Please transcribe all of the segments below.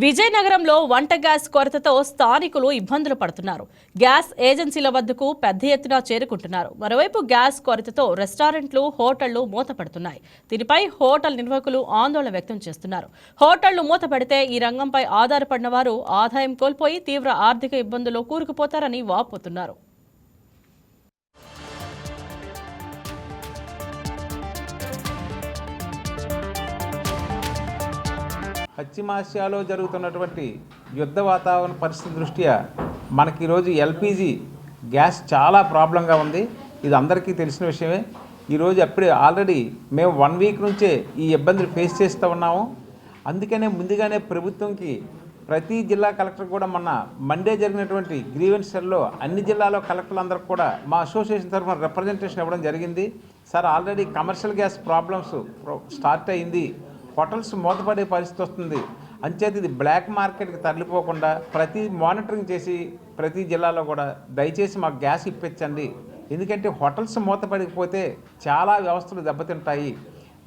విజయనగరంలో వంట గ్యాస్ కొరతతో స్థానికులు ఇబ్బందులు పడుతున్నారు. గ్యాస్ ఏజెన్సీల వద్దకు పెద్ద ఎత్తున చేరుకుంటున్నారు. మరోవైపు గ్యాస్ కొరతతో రెస్టారెంట్లు, హోటళ్లు మూతపడుతున్నాయి. దీనిపై హోటల్ నిర్వాహకులు ఆందోళన వ్యక్తం చేస్తున్నారు. హోటళ్లు మూతపడితే ఈ రంగంపై ఆధారపడిన వారు ఆదాయం కోల్పోయి తీవ్ర ఆర్థిక ఇబ్బందుల్లో కూరుకుపోతారని వాపోతున్నారు. పశ్చిమాసియాలో జరుగుతున్నటువంటి యుద్ధ వాతావరణ పరిస్థితి దృష్ట్యా మనకి ఈరోజు ఎల్పిజి గ్యాస్ చాలా ప్రాబ్లంగా ఉంది. ఇది అందరికీ తెలిసిన విషయమే. ఈరోజు ఆల్రెడీ మేము 1 వీక్ నుంచే ఈ ఇబ్బందులు ఫేస్ చేస్తూ ఉన్నాము. అందుకనే ముందుగానే ప్రభుత్వంకి ప్రతి జిల్లా కలెక్టర్ కూడా మొన్న మండే జరిగినటువంటి గ్రీవెన్స్ సెల్లో అన్ని జిల్లాలో కలెక్టర్లందరికీ కూడా మా అసోసియేషన్ తరఫున రిప్రజెంటేషన్ ఇవ్వడం జరిగింది. Sir, already commercial gas problems start అయింది, హోటల్స్ మూతపడే పరిస్థితి వస్తుంది. అంచేత ఇది బ్లాక్ మార్కెట్కి తరలిపోకుండా ప్రతి మానిటరింగ్ చేసి ప్రతి జిల్లాలో కూడా దయచేసి మాకు గ్యాస్ ఇప్పించండి. ఎందుకంటే హోటల్స్ మూతపడిపోతే చాలా వ్యవస్థలు దెబ్బతింటాయి.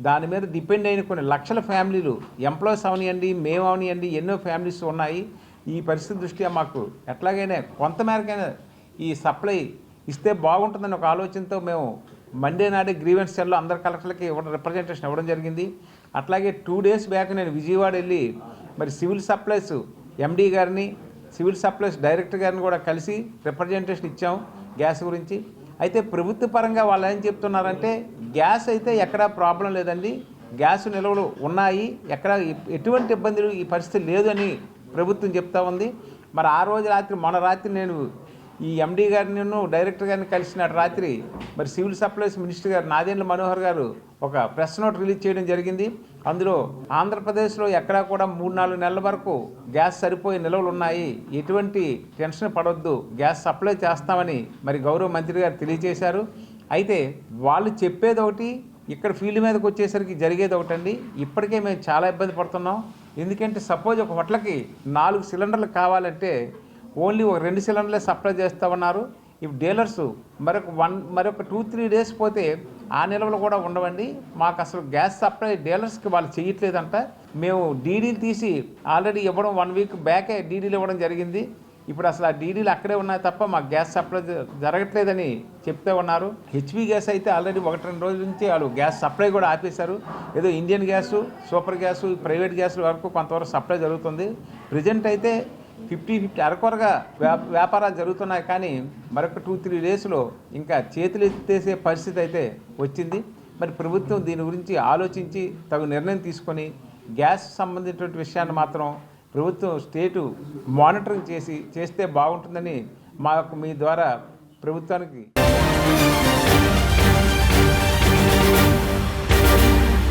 దాని మీద డిపెండ్ అయిన కొన్ని లక్షల ఫ్యామిలీలు, ఎంప్లాయీస్ అవనియండి, మేము అవనియండి, ఎన్నో ఫ్యామిలీస్ ఉన్నాయి. ఈ పరిస్థితి దృష్ట్యా మాకు ఎట్లాగైనా కొంతమేరకైనా ఈ సప్లై ఇస్తే బాగుంటుందని ఒక ఆలోచనతో మేము మండే నాడే గ్రీవెన్స్ సెల్లో అందరి కలెక్టర్లకి రిప్రజెంటేషన్ ఇవ్వడం జరిగింది. అట్లాగే 2 డేస్ బ్యాక్ నేను విజయవాడ వెళ్ళి మరి సివిల్ సప్లైస్ ఎండీ గారిని, సివిల్ సప్లైస్ డైరెక్టర్ గారిని కూడా కలిసి రిప్రజెంటేషన్ ఇచ్చాం గ్యాస్ గురించి. అయితే ప్రభుత్వ పరంగా వాళ్ళు ఏం చెప్తున్నారంటే గ్యాస్ అయితే ఎక్కడా ప్రాబ్లం లేదండి, గ్యాస్ నిల్వలు ఉన్నాయి, ఎక్కడ ఎటువంటి ఇబ్బందులు ఈ పరిస్థితి లేదు అని ప్రభుత్వం చెప్తా ఉంది. మరి ఆ రోజు రాత్రి, మొన్న రాత్రి నేను ఈ ఎండీ గారిని, డైరెక్టర్ గారిని కలిసిన రాత్రి మరి సివిల్ సప్లైస్ మినిస్టర్ గారు నాదెండ్ల మనోహర్ గారు ఒక ప్రెస్ నోట్ రిలీజ్ చేయడం జరిగింది. అందులో ఆంధ్రప్రదేశ్లో ఎక్కడా కూడా 3-4 నెలల వరకు గ్యాస్ సరిపోయే నిల్వలు ఉన్నాయి, ఎటువంటి టెన్షన్ పడొద్దు, గ్యాస్ సప్లై చేస్తామని మరి గౌరవ మంత్రి గారు తెలియజేశారు. అయితే వాళ్ళు చెప్పేది ఒకటి, ఇక్కడ ఫీల్డ్ మీదకి వచ్చేసరికి జరిగేది ఒకటండి. ఇప్పటికే మేము చాలా ఇబ్బంది పడుతున్నాం. ఎందుకంటే సపోజ్ ఒక హోటల్కి 4 సిలిండర్లు కావాలంటే ఓన్లీ ఒక 2 సిలిండర్లే సప్లై చేస్తూ ఉన్నారు. ఇవి డీలర్స్ మరొక 2-3 డేస్ పోతే ఆ నిల్వలు కూడా ఉండవండి. మాకు అసలు గ్యాస్ సప్లై డీలర్స్కి వాళ్ళు చేయట్లేదంట. మేము డీడీలు తీసి ఆల్రెడీ ఇవ్వడం 1 వీక్ బ్యాకే డీడీలు ఇవ్వడం జరిగింది. ఇప్పుడు అసలు ఆ డీడీలు అక్కడే ఉన్నాయి తప్ప మాకు గ్యాస్ సప్లై జరగట్లేదని చెప్తే ఉన్నారు. హెచ్పి గ్యాస్ అయితే ఆల్రెడీ 1-2 రోజుల నుంచి వాళ్ళు గ్యాస్ సప్లై కూడా ఆపేశారు. ఏదో Indian gas, super gas, private గ్యాసుల వరకు కొంతవరకు సప్లై జరుగుతుంది. ప్రజెంట్ అయితే 50-50 అరకొరగా వ్యాపారాలు జరుగుతున్నాయి. కానీ మరొక 2-3 డేస్లో ఇంకా చేతులు ఎత్తేసే పరిస్థితి అయితే వచ్చింది. మరి ప్రభుత్వం దీని గురించి ఆలోచించి తగు నిర్ణయం తీసుకొని గ్యాస్ సంబంధించినటువంటి విషయాన్ని మాత్రం ప్రభుత్వం స్టేటు మానిటరింగ్ చేస్తే బాగుంటుందని మీ ద్వారా ప్రభుత్వానికి